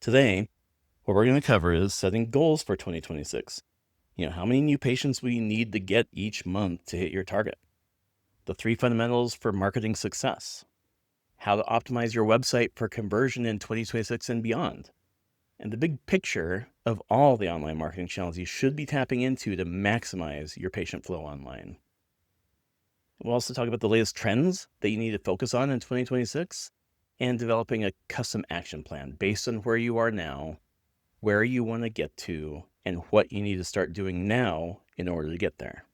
Today, what we're going to cover is setting goals for 2026. How many new patients will you need to get each month to hit your target? The 3 fundamentals for marketing success. How to optimize your website for conversion in 2026 and beyond. And the big picture of all the online marketing channels you should be tapping into to maximize your patient flow online. We'll also talk about the latest trends that you need to focus on in 2026 and developing a custom action plan based on where you are now, where you want to get to, and what you need to start doing now in order to get there.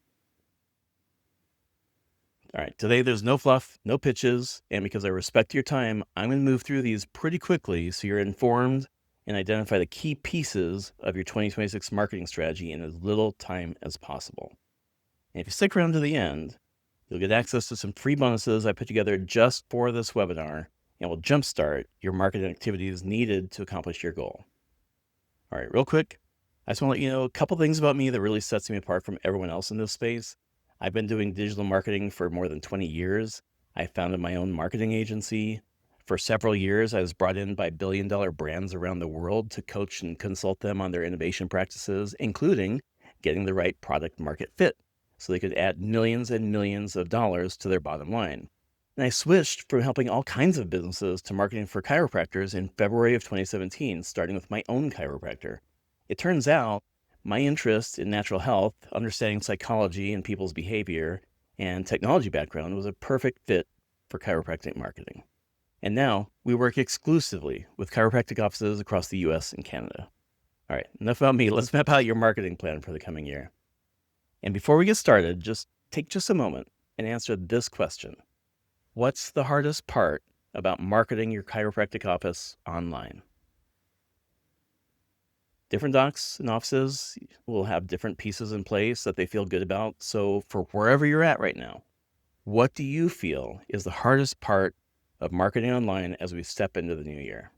All right, today there's no fluff, no pitches, and because I respect your time, I'm going to move through these pretty quickly so you're informed and identify the key pieces of your 2026 marketing strategy in as little time as possible. And if you stick around to the end, you'll get access to some free bonuses I put together just for this webinar and will jumpstart your marketing activities needed to accomplish your goal. All right, real quick, I just want to let you know a couple things about me that really sets me apart from everyone else in this space. I've been doing digital marketing for more than 20 years. I founded my own marketing agency. For several years, I was brought in by billion-dollar brands around the world to coach and consult them on their innovation practices, including getting the right product market fit so they could add millions and millions of dollars to their bottom line. And I switched from helping all kinds of businesses to marketing for chiropractors in February of 2017, starting with my own chiropractor. It turns out my interest in natural health, understanding psychology and people's behavior, and technology background was a perfect fit for chiropractic marketing. And now we work exclusively with chiropractic offices across the US and Canada. All right, enough about me. Let's map out your marketing plan for the coming year. And before we get started, take a moment and answer this question. What's the hardest part about marketing your chiropractic office online? Different docs and offices will have different pieces in place that they feel good about. So for wherever you're at right now, what do you feel is the hardest part of marketing online as we step into the new year?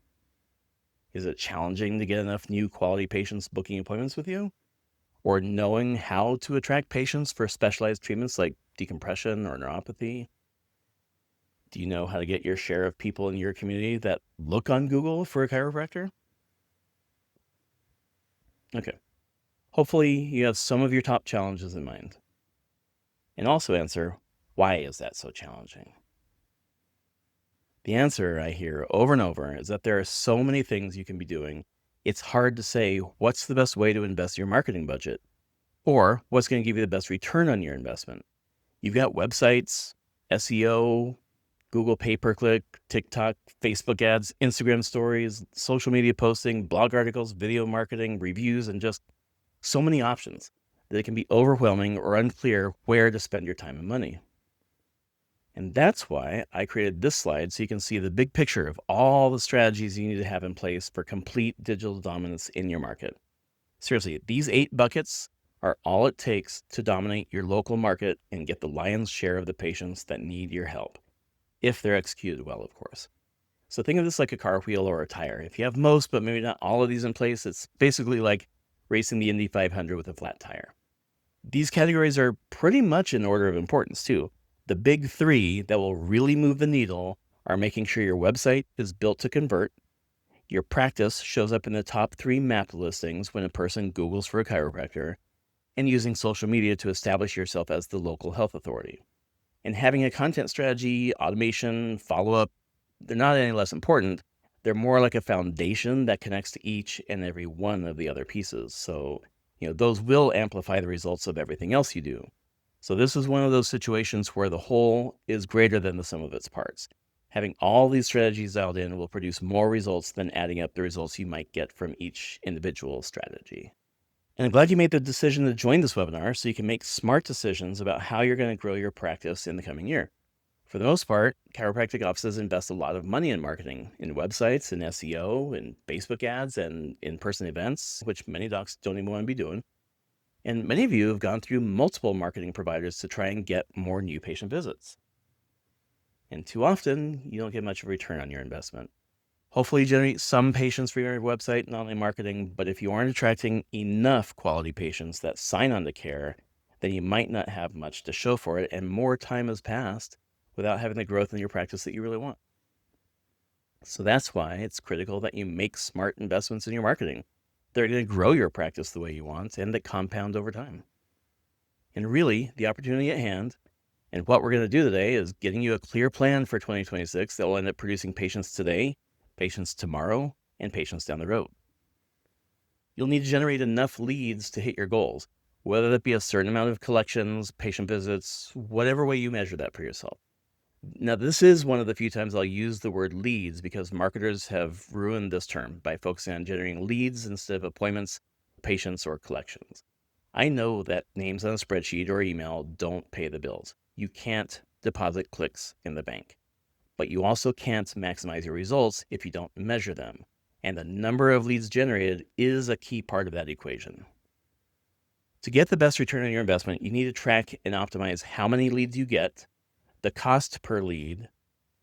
Is it challenging to get enough new quality patients booking appointments with you? Or knowing how to attract patients for specialized treatments like decompression or neuropathy? Do you know how to get your share of people in your community that look on Google for a chiropractor? Okay. Hopefully you have some of your top challenges in mind. And also answer, why is that so challenging? The answer I hear over and over is that there are so many things you can be doing, it's hard to say what's the best way to invest your marketing budget or what's going to give you the best return on your investment. You've got websites, SEO, Google pay-per-click, TikTok, Facebook ads, Instagram stories, social media posting, blog articles, video marketing, reviews, and just so many options that it can be overwhelming or unclear where to spend your time and money. And that's why I created this slide so you can see the big picture of all the strategies you need to have in place for complete digital dominance in your market. Seriously, these 8 buckets are all it takes to dominate your local market and get the lion's share of the patients that need your help, if they're executed well, of course. So think of this like a car wheel or a tire. If you have most, but maybe not all of these in place, it's basically like racing the Indy 500 with a flat tire. These categories are pretty much in order of importance too. The big 3 that will really move the needle are making sure your website is built to convert, your practice shows up in the top 3 map listings when a person Googles for a chiropractor, and using social media to establish yourself as the local health authority. And having a content strategy, automation, follow-up, they're not any less important. They're more like a foundation that connects to each and every one of the other pieces. So, those will amplify the results of everything else you do. So this is one of those situations where the whole is greater than the sum of its parts. Having all these strategies dialed in will produce more results than adding up the results you might get from each individual strategy. And I'm glad you made the decision to join this webinar so you can make smart decisions about how you're going to grow your practice in the coming year. For the most part, chiropractic offices invest a lot of money in marketing, in websites, in SEO, in Facebook ads, and in-person events, which many docs don't even want to be doing. And many of you have gone through multiple marketing providers to try and get more new patient visits. And too often, you don't get much of a return on your investment. Hopefully you generate some patients for your website and online marketing, but if you aren't attracting enough quality patients that sign on to care, then you might not have much to show for it, and more time has passed without having the growth in your practice that you really want. So that's why it's critical that you make smart investments in your marketing. They're going to grow your practice the way you want and that compound over time. And really, the opportunity at hand and what we're going to do today is getting you a clear plan for 2026 that will end up producing patients today, patients tomorrow, and patients down the road. You'll need to generate enough leads to hit your goals, whether that be a certain amount of collections, patient visits, whatever way you measure that for yourself. Now, this is one of the few times I'll use the word leads because marketers have ruined this term by focusing on generating leads instead of appointments, patients, or collections. I know that names on a spreadsheet or email don't pay the bills. You can't deposit clicks in the bank, but you also can't maximize your results if you don't measure them. And the number of leads generated is a key part of that equation. To get the best return on your investment, you need to track and optimize how many leads you get, the cost per lead,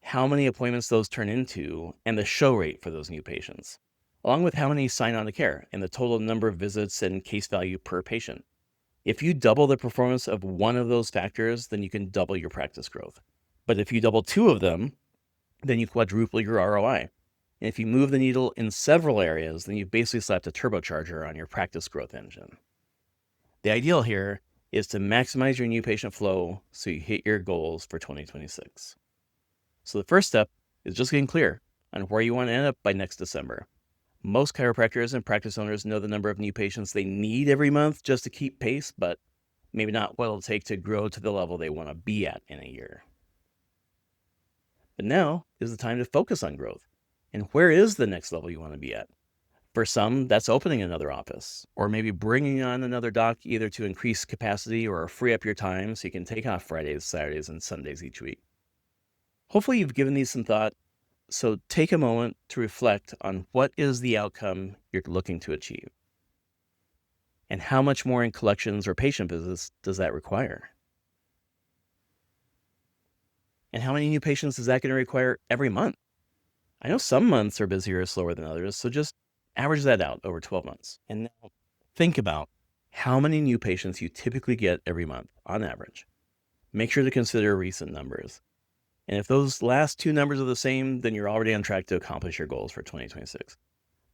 how many appointments those turn into, and the show rate for those new patients, along with how many sign on to care and the total number of visits and case value per patient. If you double the performance of one of those factors, then you can double your practice growth. But if you double two of them, then you quadruple your ROI. And if you move the needle in several areas, then you've basically slapped a turbocharger on your practice growth engine. The ideal here is to maximize your new patient flow so you hit your goals for 2026. So the first step is just getting clear on where you want to end up by next December. Most chiropractors and practice owners know the number of new patients they need every month just to keep pace, but maybe not what it'll take to grow to the level they want to be at in a year. But now is the time to focus on growth. And where is the next level you want to be at? For some, that's opening another office, or maybe bringing on another doc either to increase capacity or free up your time so you can take off Fridays, Saturdays, and Sundays each week. Hopefully you've given these some thought, so take a moment to reflect on what is the outcome you're looking to achieve. And how much more in collections or patient visits does that require? And how many new patients is that going to require every month? I know some months are busier or slower than others, so just average that out over 12 months. And now think about how many new patients you typically get every month on average. Make sure to consider recent numbers. And if those last two numbers are the same, then you're already on track to accomplish your goals for 2026.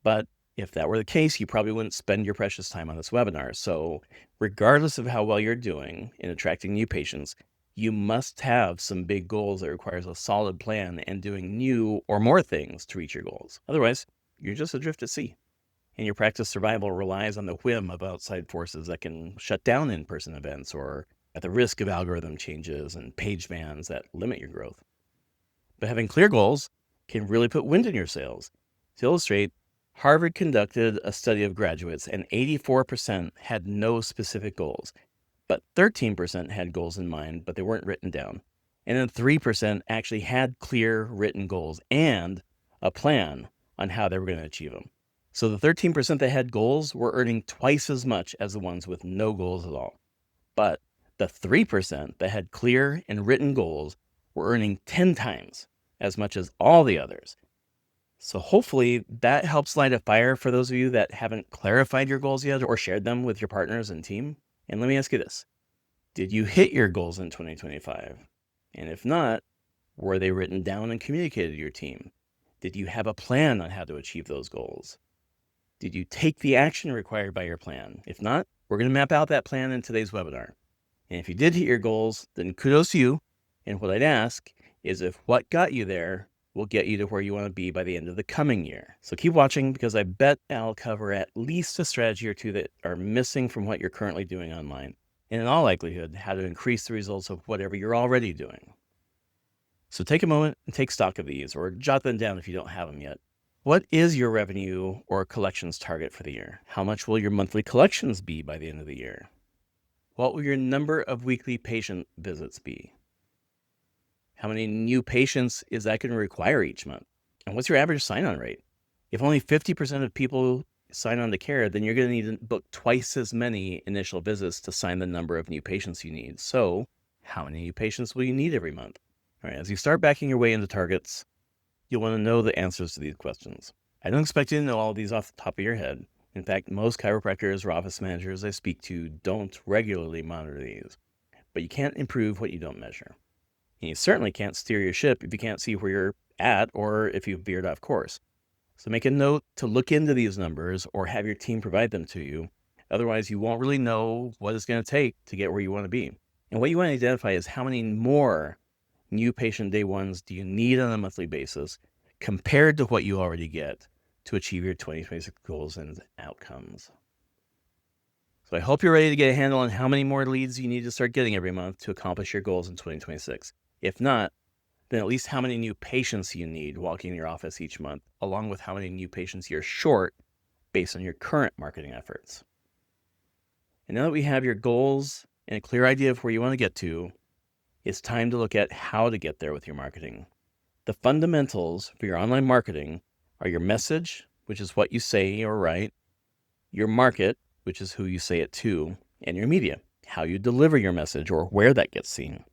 But if that were the case, you probably wouldn't spend your precious time on this webinar. So regardless of how well you're doing in attracting new patients, you must have some big goals that requires a solid plan and doing new or more things to reach your goals. Otherwise, you're just adrift at sea. And your practice survival relies on the whim of outside forces that can shut down in-person events or at the risk of algorithm changes and page bans that limit your growth. But having clear goals can really put wind in your sails. To illustrate, Harvard conducted a study of graduates and 84% had no specific goals, but 13% had goals in mind, but they weren't written down. And then 3% actually had clear written goals and a plan on how they were going to achieve them. So the 13% that had goals were earning twice as much as the ones with no goals at all. But the 3% that had clear and written goals were earning 10 times as much as all the others. So hopefully that helps light a fire for those of you that haven't clarified your goals yet or shared them with your partners and team. And let me ask you this. Did you hit your goals in 2025? And if not, were they written down and communicated to your team? Did you have a plan on how to achieve those goals? Did you take the action required by your plan? If not, we're going to map out that plan in today's webinar. And if you did hit your goals, then kudos to you. And what I'd ask is if what got you there will get you to where you want to be by the end of the coming year. So keep watching because I bet I'll cover at least a strategy or two that are missing from what you're currently doing online. And in all likelihood, how to increase the results of whatever you're already doing. So take a moment and take stock of these or jot them down if you don't have them yet. What is your revenue or collections target for the year? How much will your monthly collections be by the end of the year? What will your number of weekly patient visits be? How many new patients is that going to require each month? And what's your average sign-on rate? If only 50% of people sign on to care, then you're going to need to book twice as many initial visits to sign the number of new patients you need. So how many new patients will you need every month? All right, as you start backing your way into targets, you'll want to know the answers to these questions. I don't expect you to know all of these off the top of your head. In fact, most chiropractors or office managers I speak to don't regularly monitor these. But you can't improve what you don't measure. And you certainly can't steer your ship if you can't see where you're at, or if you've veered off course. So make a note to look into these numbers or have your team provide them to you. Otherwise, you won't really know what it's going to take to get where you want to be. And what you want to identify is how many more new patient day ones do you need on a monthly basis compared to what you already get to achieve your 2026 goals and outcomes. So I hope you're ready to get a handle on how many more leads you need to start getting every month to accomplish your goals in 2026. If not, then at least how many new patients you need walking in your office each month, along with how many new patients you're short based on your current marketing efforts. And now that we have your goals and a clear idea of where you want to get to, it's time to look at how to get there with your marketing. The fundamentals for your online marketing are your message, which is what you say or write, your market, which is who you say it to, and your media, how you deliver your message or where that gets seen.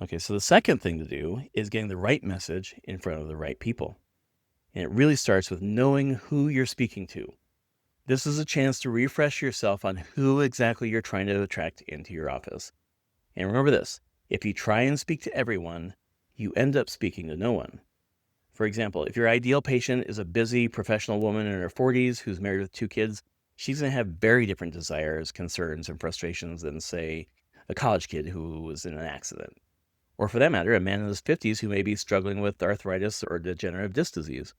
Okay, so the second thing to do is getting the right message in front of the right people. And it really starts with knowing who you're speaking to. This is a chance to refresh yourself on who exactly you're trying to attract into your office. And remember this, if you try and speak to everyone, you end up speaking to no one. For example, if your ideal patient is a busy professional woman in her 40s who's married with 2 kids, she's going to have very different desires, concerns, and frustrations than, say, a college kid who was in an accident. Or for that matter, a man in his 50s who may be struggling with arthritis or degenerative disc disease.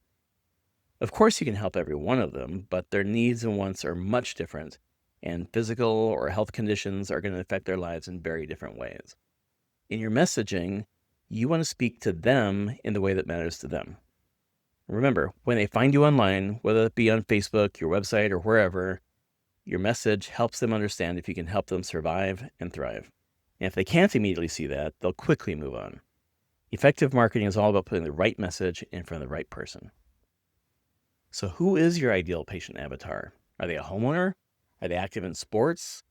Of course, you can help every one of them, but their needs and wants are much different, and physical or health conditions are going to affect their lives in very different ways. In your messaging, you want to speak to them in the way that matters to them. Remember, when they find you online, whether it be on Facebook, your website, or wherever, your message helps them understand if you can help them survive and thrive. And if they can't immediately see that, they'll quickly move on. Effective marketing is all about putting the right message in front of the right person. So who is your ideal patient avatar? Are they a homeowner? Are they active in sports?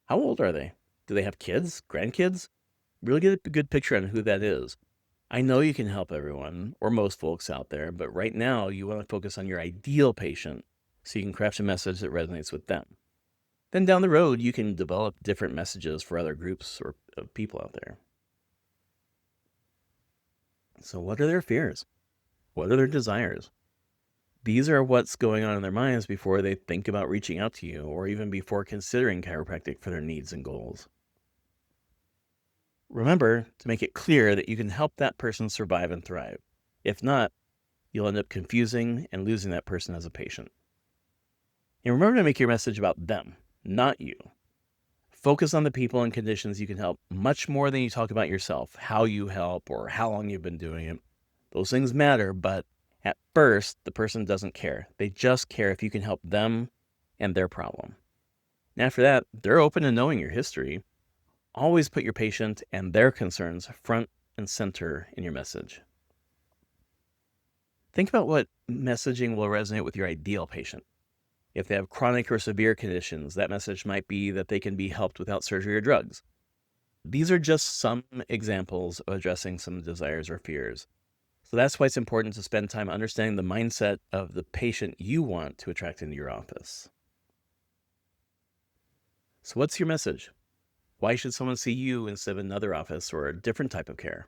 How old are they? Do they have kids, grandkids? Really get a good picture on who that is. I know you can help everyone, or most folks out there, but right now you want to focus on your ideal patient so you can craft a message that resonates with them. Then down the road, you can develop different messages for other groups or of people out there. So what are their fears? What are their desires? These are what's going on in their minds before they think about reaching out to you or even before considering chiropractic for their needs and goals. Remember to make it clear that you can help that person survive and thrive. If not, you'll end up confusing and losing that person as a patient. And remember to make your message about them, not you. Focus on the people and conditions you can help much more than you talk about yourself, how you help or how long you've been doing it. Those things matter, but at first, the person doesn't care. They just care if you can help them and their problem. And after that, they're open to knowing your history. Always put your patient and their concerns front and center in your message. Think about what messaging will resonate with your ideal patient. If they have chronic or severe conditions, that message might be that they can be helped without surgery or drugs. These are just some examples of addressing some desires or fears. So that's why it's important to spend time understanding the mindset of the patient you want to attract into your office. So what's your message? Why should someone see you instead of another office or a different type of care?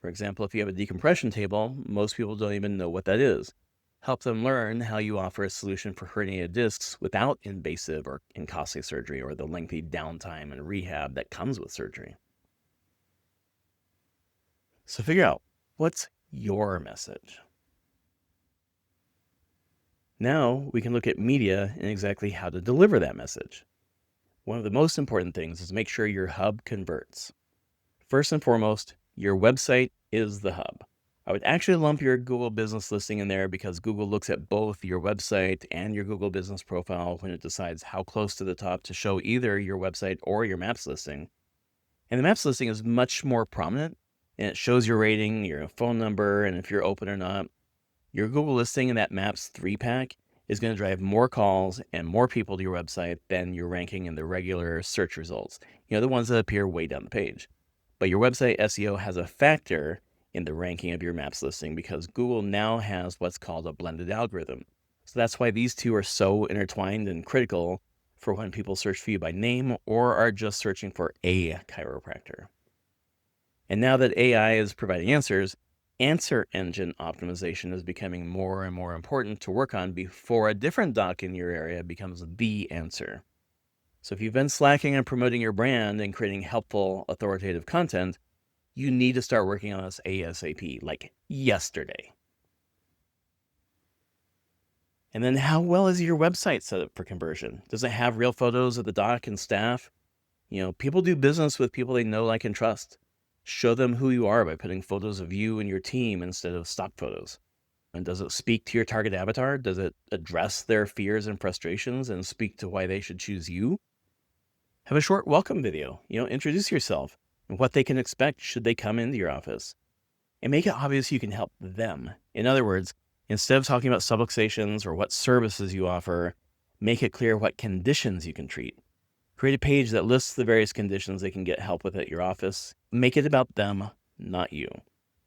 For example, if you have a decompression table, most people don't even know what that is. Help them learn how you offer a solution for herniated discs without invasive or costly surgery or the lengthy downtime and rehab that comes with surgery. So figure out, what's your message? Now we can look at media and exactly how to deliver that message. One of the most important things is make sure your hub converts. First and foremost, your website is the hub. I would actually lump your Google business listing in there because Google looks at both your website and your Google business profile when it decides how close to the top to show either your website or your Maps listing. And the Maps listing is much more prominent, and it shows your rating, your phone number, and if you're open or not. Your Google listing in that Maps 3-pack is going to drive more calls and more people to your website than your ranking in the regular search results. The ones that appear way down the page. But your website SEO has a factor in the ranking of your Maps listing because Google now has what's called a blended algorithm. So that's why these two are so intertwined and critical for when people search for you by name or are just searching for a chiropractor. And now that AI is providing answers, answer engine optimization is becoming more and more important to work on before a different doc in your area becomes the answer. So if you've been slacking on promoting your brand and creating helpful, authoritative content, you need to start working on this ASAP, like yesterday. And then how well is your website set up for conversion? Does it have real photos of the doc and staff? People do business with people they know, like, and trust. Show them who you are by putting photos of you and your team instead of stock photos. And does it speak to your target avatar? Does it address their fears and frustrations and speak to why they should choose you? Have a short welcome video. Introduce yourself and what they can expect should they come into your office. And make it obvious you can help them. In other words, instead of talking about subluxations or what services you offer, make it clear what conditions you can treat. Create a page that lists the various conditions they can get help with at your office. Make it about them, not you.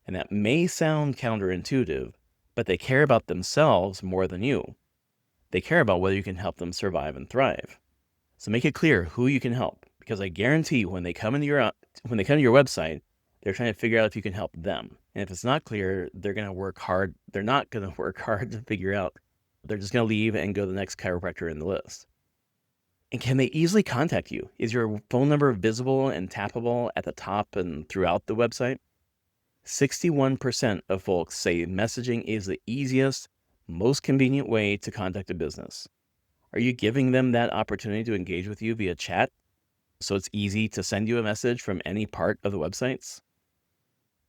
And that may sound counterintuitive, but they care about themselves more than you. They care about whether you can help them survive and thrive. So make it clear who you can help, because I guarantee when they come to your website, they're trying to figure out if you can help them. And if it's not clear, they're going to work hard. They're not going to work hard to figure out. They're just going to leave and go to the next chiropractor in the list. And can they easily contact you? Is your phone number visible and tappable at the top and throughout the website? 61% of folks say messaging is the easiest, most convenient way to contact a business. Are you giving them that opportunity to engage with you via chat so it's easy to send you a message from any part of the websites?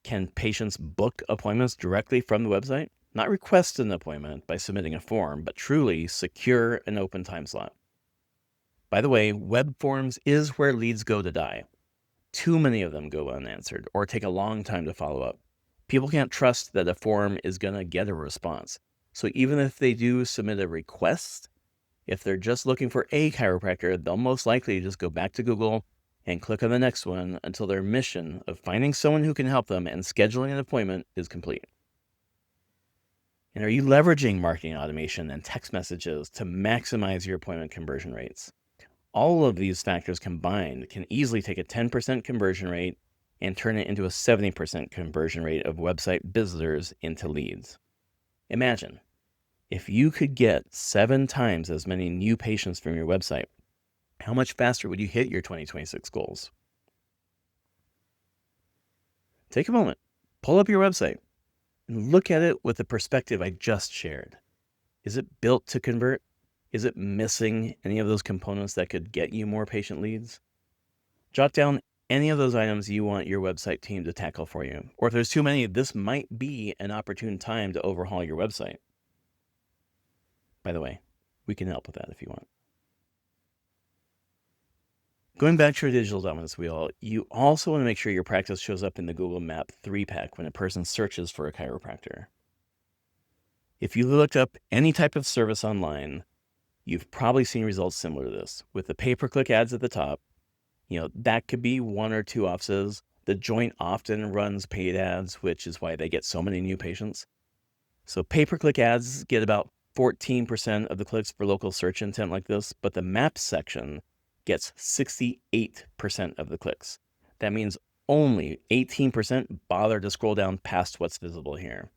Can patients book appointments directly from the website? Not request an appointment by submitting a form, but truly secure an open time slot. By the way, web forms is where leads go to die. Too many of them go unanswered or take a long time to follow up. People can't trust that a form is going to get a response. So even if they do submit a request, if they're just looking for a chiropractor, they'll most likely just go back to Google and click on the next one until their mission of finding someone who can help them and scheduling an appointment is complete. And are you leveraging marketing automation and text messages to maximize your appointment conversion rates? All of these factors combined can easily take a 10% conversion rate and turn it into a 70% conversion rate of website visitors into leads. Imagine if you could get 7 times as many new patients from your website, how much faster would you hit your 2026 goals? Take a moment, pull up your website, and look at it with the perspective I just shared. Is it built to convert? Is it missing any of those components that could get you more patient leads? Jot down any of those items you want your website team to tackle for you. Or if there's too many, this might be an opportune time to overhaul your website. By the way, we can help with that if you want. Going back to your digital dominance wheel, you also want to make sure your practice shows up in the Google Map 3-pack when a person searches for a chiropractor. If you looked up any type of service online, you've probably seen results similar to this. With the pay-per-click ads at the top, that could be 1 or 2 offices. The Joint often runs paid ads, which is why they get so many new patients. So pay-per-click ads get about 14% of the clicks for local search intent like this, but the Maps section gets 68% of the clicks. That means only 18% bother to scroll down past what's visible here.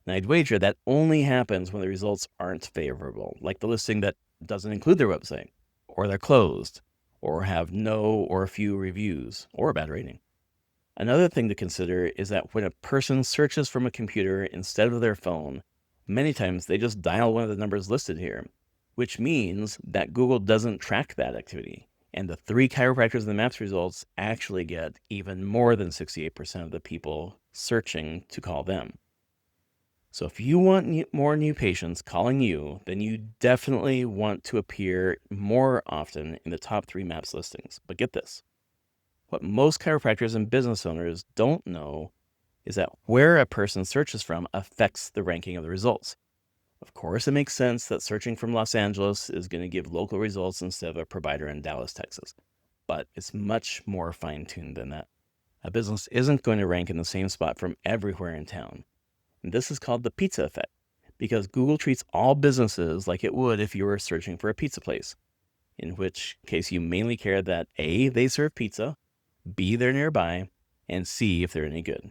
And I'd wager that only happens when the results aren't favorable, like the listing that doesn't include their website, or they're closed, or have no or few reviews, or a bad rating. Another thing to consider is that when a person searches from a computer instead of their phone, many times they just dial one of the numbers listed here, which means that Google doesn't track that activity. And the 3 chiropractors in the Maps results actually get even more than 68% of the people searching to call them. So if you want more new patients calling you, then you definitely want to appear more often in the top 3 Maps listings. But get this, what most chiropractors and business owners don't know is that where a person searches from affects the ranking of the results. Of course, it makes sense that searching from Los Angeles is going to give local results instead of a provider in Dallas, Texas. But it's much more fine-tuned than that. A business isn't going to rank in the same spot from everywhere in town. And this is called the pizza effect, because Google treats all businesses like it would if you were searching for a pizza place, in which case you mainly care that A, they serve pizza, B, they're nearby, and see if they're any good.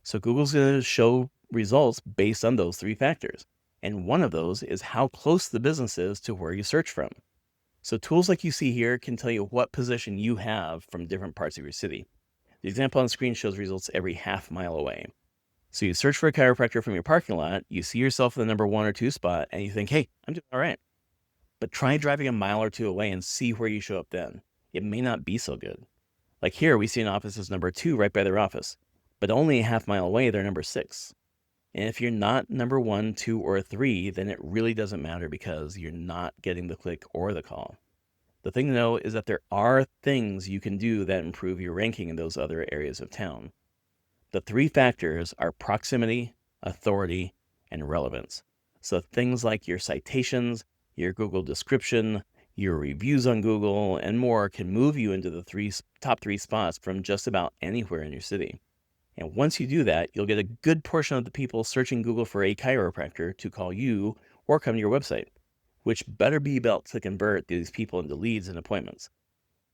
So Google's going to show results based on those 3 factors. And one of those is how close the business is to where you search from. So tools like you see here can tell you what position you have from different parts of your city. The example on the screen shows results every half mile away. So you search for a chiropractor from your parking lot, you see yourself in the number 1 or 2 spot, and you think, hey, I'm doing all right. But try driving a mile or 2 away and see where you show up then. It may not be so good. Like here, we see an office as number 2 right by their office, but only a half mile away, they're number 6. And if you're not number 1, 2, or 3, then it really doesn't matter because you're not getting the click or the call. The thing to know is that there are things you can do that improve your ranking in those other areas of town. The 3 factors are proximity, authority, and relevance. So things like your citations, your Google description, your reviews on Google, and more can move you into the top 3 spots from just about anywhere in your city. And once you do that, you'll get a good portion of the people searching Google for a chiropractor to call you or come to your website, which better be built to convert these people into leads and appointments.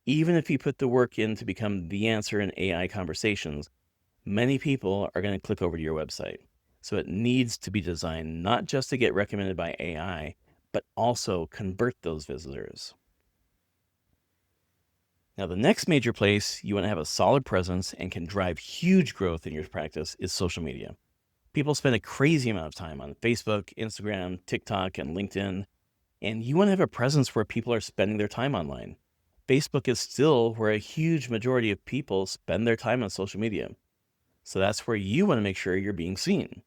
Even if you put the work in to become the answer in AI conversations, many people are going to click over to your website. So it needs to be designed not just to get recommended by AI, but also convert those visitors. Now, the next major place you want to have a solid presence and can drive huge growth in your practice is social media. People spend a crazy amount of time on Facebook, Instagram, TikTok, and LinkedIn, and you want to have a presence where people are spending their time online. Facebook is still where a huge majority of people spend their time on social media. So that's where you want to make sure you're being seen.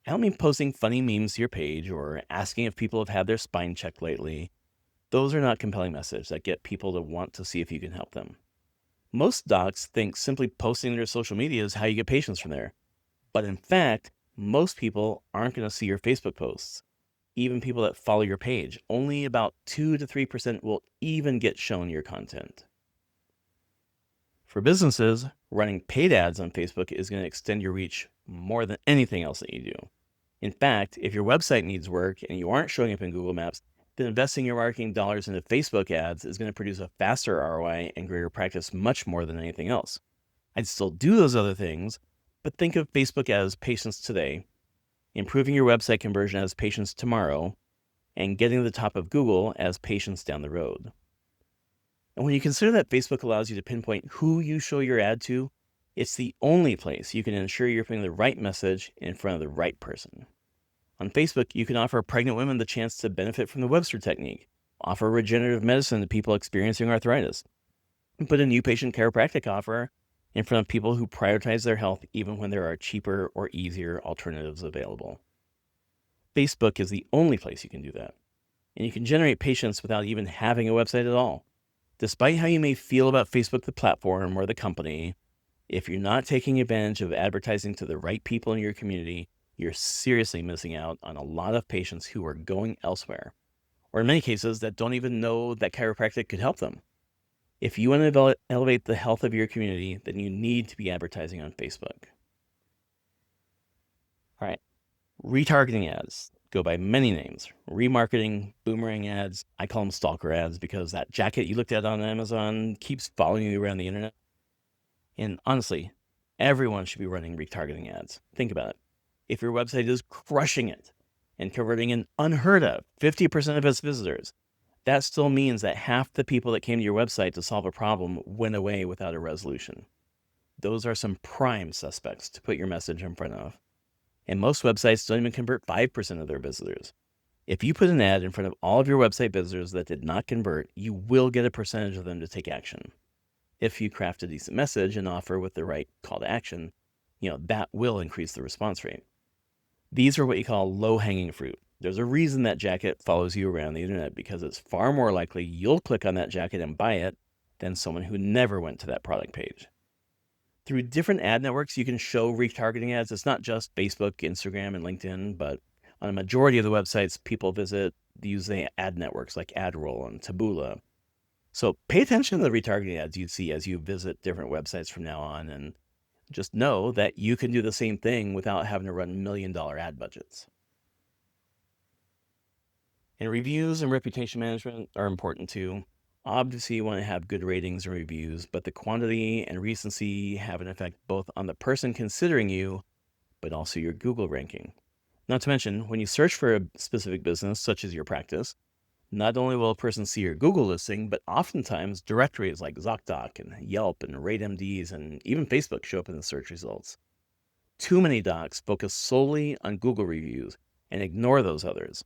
I don't mean posting funny memes to your page or asking if people have had their spine checked lately. Those are not compelling messages that get people to want to see if you can help them. Most docs think simply posting their social media is how you get patients from there. But in fact, most people aren't going to see your Facebook posts. Even people that follow your page, only about 2 to 3% will even get shown your content. For businesses, running paid ads on Facebook is going to extend your reach more than anything else that you do. In fact, if your website needs work and you aren't showing up in Google Maps, then investing your marketing dollars into Facebook ads is going to produce a faster ROI and grow your practice much more than anything else. I'd still do those other things, but think of Facebook as patients today, improving your website conversion as patients tomorrow, and getting to the top of Google as patients down the road. And when you consider that Facebook allows you to pinpoint who you show your ad to, it's the only place you can ensure you're putting the right message in front of the right person. On Facebook, you can offer pregnant women the chance to benefit from the Webster technique, offer regenerative medicine to people experiencing arthritis, and put a new patient chiropractic offer in front of people who prioritize their health even when there are cheaper or easier alternatives available. Facebook is the only place you can do that. And you can generate patients without even having a website at all. Despite how you may feel about Facebook, the platform, or the company, if you're not taking advantage of advertising to the right people in your community, you're seriously missing out on a lot of patients who are going elsewhere, or in many cases that don't even know that chiropractic could help them. If you want to elevate the health of your community, then you need to be advertising on Facebook. All right, retargeting ads go by many names. Remarketing, boomerang ads. I call them stalker ads because that jacket you looked at on Amazon keeps following you around the internet. And honestly, everyone should be running retargeting ads. Think about it. If your website is crushing it and converting an unheard of 50% of its visitors, that still means that half the people that came to your website to solve a problem went away without a resolution. Those are some prime suspects to put your message in front of. And most websites don't even convert 5% of their visitors. If you put an ad in front of all of your website visitors that did not convert, you will get a percentage of them to take action. If you craft a decent message and offer with the right call to action, that will increase the response rate. These are what you call low-hanging fruit. There's a reason that jacket follows you around the internet because it's far more likely you'll click on that jacket and buy it than someone who never went to that product page. Through different ad networks, you can show retargeting ads. It's not just Facebook, Instagram, and LinkedIn, but on a majority of the websites people visit, use the ad networks like AdRoll and Taboola. So pay attention to the retargeting ads you see as you visit different websites from now on, and just know that you can do the same thing without having to run million-dollar ad budgets. And reviews and reputation management are important too. Obviously, you want to have good ratings and reviews, but the quantity and recency have an effect both on the person considering you, but also your Google ranking. Not to mention, when you search for a specific business, such as your practice, not only will a person see your Google listing, but oftentimes directories like ZocDoc and Yelp and RateMDs and even Facebook show up in the search results. Too many docs focus solely on Google reviews and ignore those others.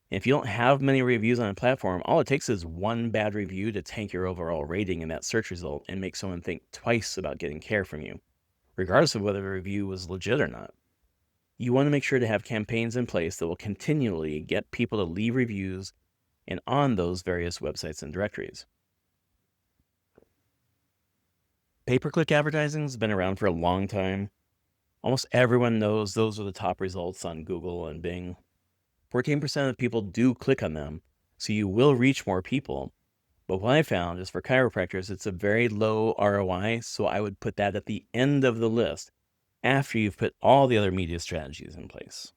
And if you don't have many reviews on a platform, all it takes is one bad review to tank your overall rating in that search result and make someone think twice about getting care from you, regardless of whether the review was legit or not. You want to make sure to have campaigns in place that will continually get people to leave reviews and on those various websites and directories. Pay-per-click advertising has been around for a long time. Almost everyone knows those are the top results on Google and Bing. 14% of people do click on them, so you will reach more people. But what I found is for chiropractors, it's a very low ROI, so I would put that at the end of the list after you've put all the other media strategies in place.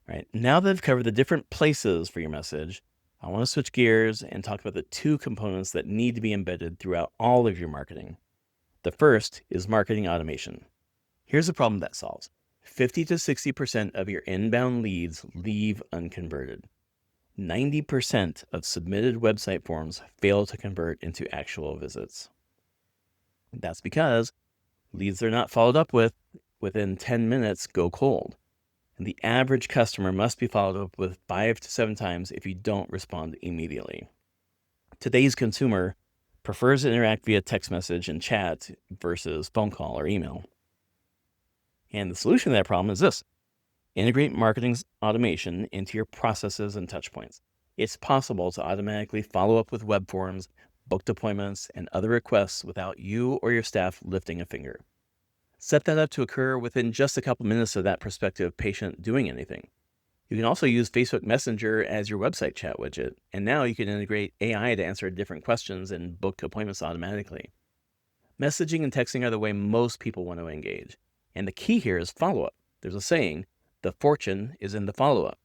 All right, now that I've covered the different places for your message, I want to switch gears and talk about the two components that need to be embedded throughout all of your marketing. The first is marketing automation. Here's a problem that solves. 50 to 60% of your inbound leads leave unconverted. 90% of submitted website forms fail to convert into actual visits. That's because leads they're not followed up with within 10 minutes go cold. And the average customer must be followed up with 5 to 7 times if you don't respond immediately. Today's consumer prefers to interact via text message and chat versus phone call or email. And the solution to that problem is this. Integrate marketing automation into your processes and touchpoints. It's possible to automatically follow up with web forms, booked appointments, and other requests without you or your staff lifting a finger. Set that up to occur within just a couple minutes of that prospective patient doing anything. You can also use Facebook Messenger as your website chat widget, and now you can integrate AI to answer different questions and book appointments automatically. Messaging and texting are the way most people want to engage, and the key here is follow-up. There's a saying, the fortune is in the follow-up.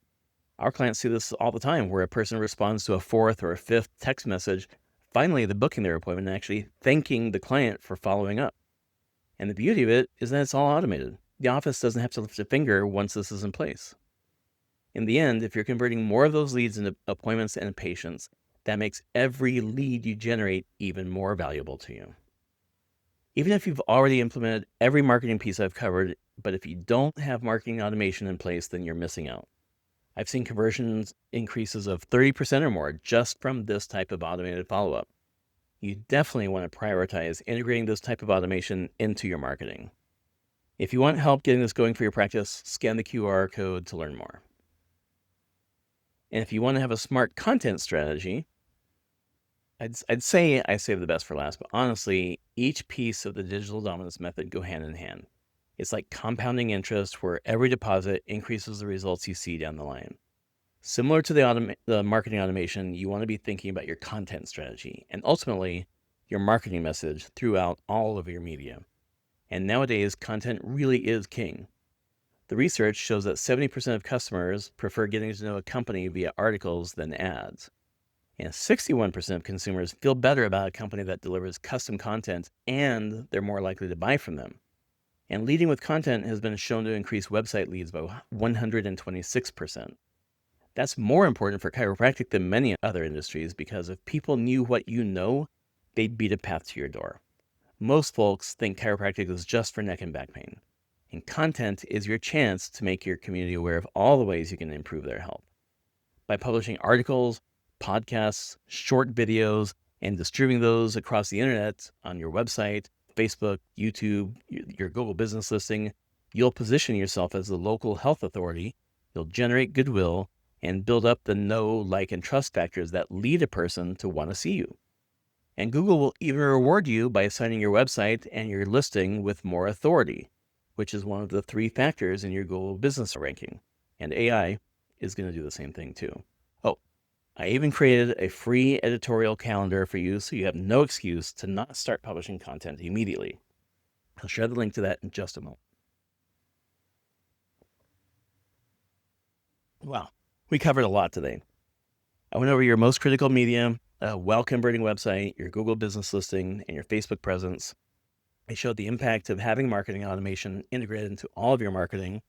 Our clients see this all the time, where a person responds to a fourth or a fifth text message, finally the booking their appointment and actually thanking the client for following up. And the beauty of it is that it's all automated. The office doesn't have to lift a finger once this is in place. In the end, if you're converting more of those leads into appointments and patients, that makes every lead you generate even more valuable to you. Even if you've already implemented every marketing piece I've covered, but if you don't have marketing automation in place, then you're missing out. I've seen conversions increases of 30% or more just from this type of automated follow-up. You definitely want to prioritize integrating this type of automation into your marketing. If you want help getting this going for your practice, scan the QR code to learn more. And if you want to have a smart content strategy, I'd say I save the best for last, but honestly, each piece of the digital dominance method go hand in hand. It's like compounding interest where every deposit increases the results you see down the line. Similar to the marketing automation, you want to be thinking about your content strategy and ultimately your marketing message throughout all of your media. And nowadays, content really is king. The research shows that 70% of customers prefer getting to know a company via articles than ads. And 61% of consumers feel better about a company that delivers custom content and they're more likely to buy from them. And leading with content has been shown to increase website leads by 126%. That's more important for chiropractic than many other industries because if people knew what you know, they'd beat a path to your door. Most folks think chiropractic is just for neck and back pain. And content is your chance to make your community aware of all the ways you can improve their health. By publishing articles, podcasts, short videos, and distributing those across the internet on your website, Facebook, YouTube, your Google business listing, you'll position yourself as the local health authority, you'll generate goodwill, and build up the know, like, and trust factors that lead a person to want to see you. And Google will even reward you by assigning your website and your listing with more authority, which is one of the 3 factors in your Google business ranking. And AI is going to do the same thing too. Oh, I even created a free editorial calendar for you so you have no excuse to not start publishing content immediately. I'll share the link to that in just a moment. Wow, we covered a lot today. I went over your most critical media, a well-converting website, your Google business listing, and your Facebook presence. I showed the impact of having marketing automation integrated into all of your marketing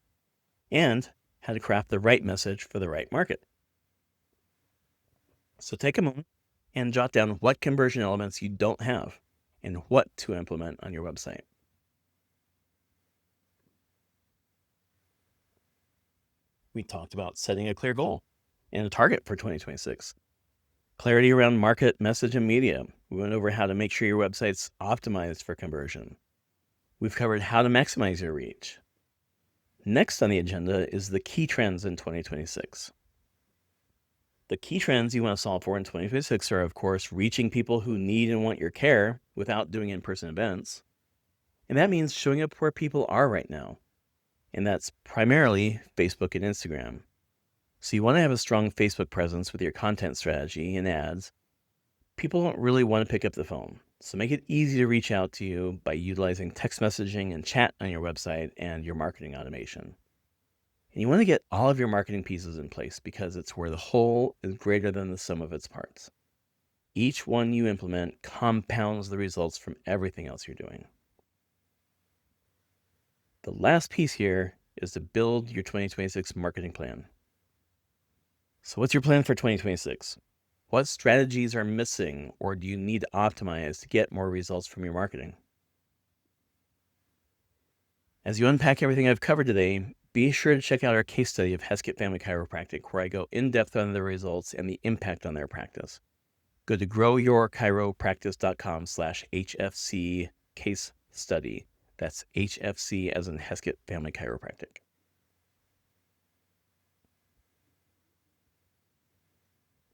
and how to craft the right message for the right market. So take a moment and jot down what conversion elements you don't have and what to implement on your website. We talked about setting a clear goal and a target for 2026. Clarity around market, message, and media. We went over how to make sure your website's optimized for conversion. We've covered how to maximize your reach. Next on the agenda is the key trends in 2026. The key trends you want to solve for in 2026 are, of course, reaching people who need and want your care without doing in-person events. And that means showing up where people are right now. And that's primarily Facebook and Instagram. So you want to have a strong Facebook presence with your content strategy and ads. People don't really want to pick up the phone. So make it easy to reach out to you by utilizing text messaging and chat on your website and your marketing automation. And you want to get all of your marketing pieces in place because it's where the whole is greater than the sum of its parts. Each one you implement compounds the results from everything else you're doing. The last piece here is to build your 2026 marketing plan. So what's your plan for 2026? What strategies are missing or do you need to optimize to get more results from your marketing? As you unpack everything I've covered today, be sure to check out our case study of Heskett Family Chiropractic, where I go in depth on the results and the impact on their practice. Go to growyourchiropractic.com/HFC case study. That's HFC as in Heskett Family Chiropractic.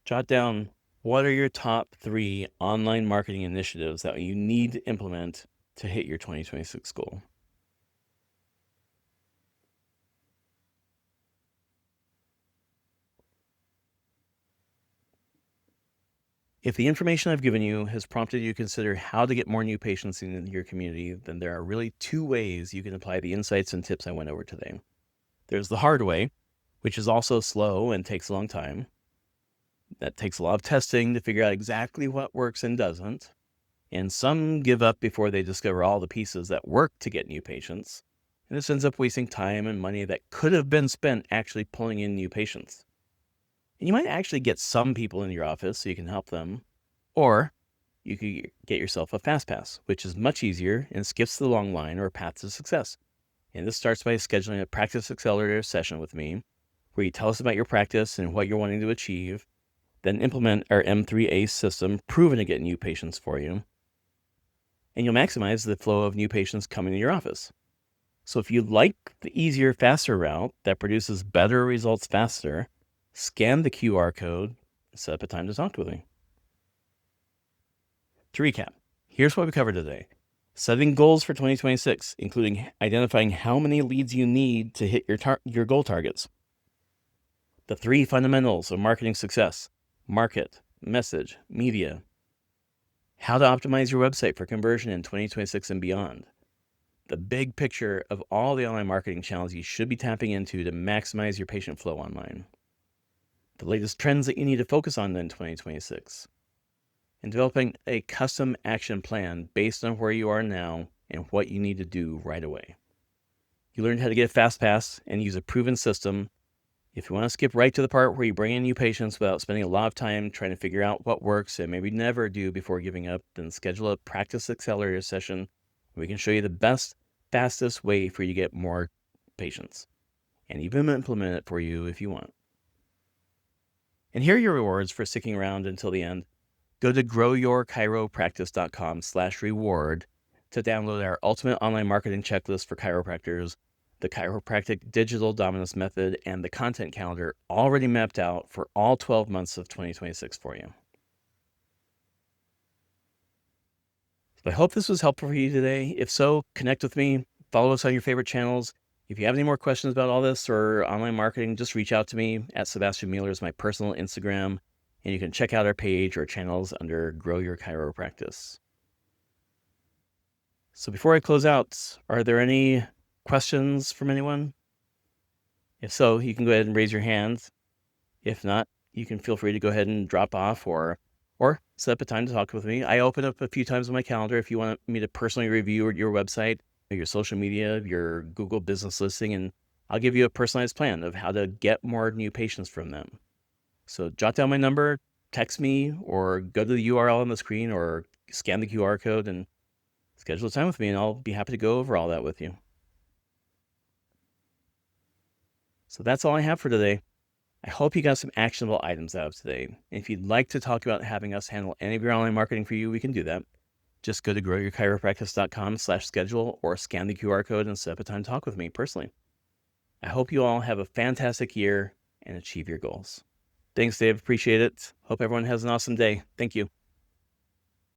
Jot down what are your top 3 online marketing initiatives that you need to implement to hit your 2026 goal. If the information I've given you has prompted you to consider how to get more new patients in your community, then there are really 2 ways you can apply the insights and tips I went over today. There's the hard way, which is also slow and takes a long time. That takes a lot of testing to figure out exactly what works and doesn't. And some give up before they discover all the pieces that work to get new patients. And this ends up wasting time and money that could have been spent actually pulling in new patients. And you might actually get some people in your office so you can help them. Or you could get yourself a fast pass, which is much easier and skips the long line or path to success. And this starts by scheduling a practice accelerator session with me, where you tell us about your practice and what you're wanting to achieve, then implement our M3A system proven to get new patients for you. And you'll maximize the flow of new patients coming to your office. So if you like the easier, faster route that produces better results faster, scan the QR code and set up a time to talk with me. To recap, here's what we covered today. Setting goals for 2026, including identifying how many leads you need to hit your goal targets. The 3 fundamentals of marketing success: market, message, media. How to optimize your website for conversion in 2026 and beyond. The big picture of all the online marketing channels you should be tapping into to maximize your patient flow online. The latest trends that you need to focus on in 2026. And developing a custom action plan based on where you are now and what you need to do right away. You learned how to get a fast pass and use a proven system. If you want to skip right to the part where you bring in new patients without spending a lot of time trying to figure out what works and maybe never do before giving up, then schedule a practice accelerator session. We can show you the best, fastest way for you to get more patients and even implement it for you if you want. And here are your rewards for sticking around until the end. Go to growyourchiropractic.com/reward to download our ultimate online marketing checklist for chiropractors, the chiropractic digital dominance method, and the content calendar already mapped out for all 12 months of 2026 for you. So I hope this was helpful for you today. If so, connect with me, follow us on your favorite channels. If you have any more questions about all this or online marketing, just reach out to me at Sebastian Mueller is my personal Instagram. And you can check out our page or channels under Grow Your Chiropractic. So before I close out, are there any questions from anyone? If so, you can go ahead and raise your hand. If not, you can feel free to go ahead and drop off or set up a time to talk with me. I open up a few times on my calendar if you want me to personally review your website, your social media, your Google business listing, and I'll give you a personalized plan of how to get more new patients from them. So jot down my number, text me, or go to the URL on the screen, or scan the QR code and schedule a time with me, and I'll be happy to go over all that with you. So that's all I have for today. I hope you got some actionable items out of today. And if you'd like to talk about having us handle any of your online marketing for you, we can do that. Just go to growyourchiropractic.com/schedule or scan the QR code and set up a time to talk with me personally. I hope you all have a fantastic year and achieve your goals. Thanks, Dave. Appreciate it. Hope everyone has an awesome day. Thank you.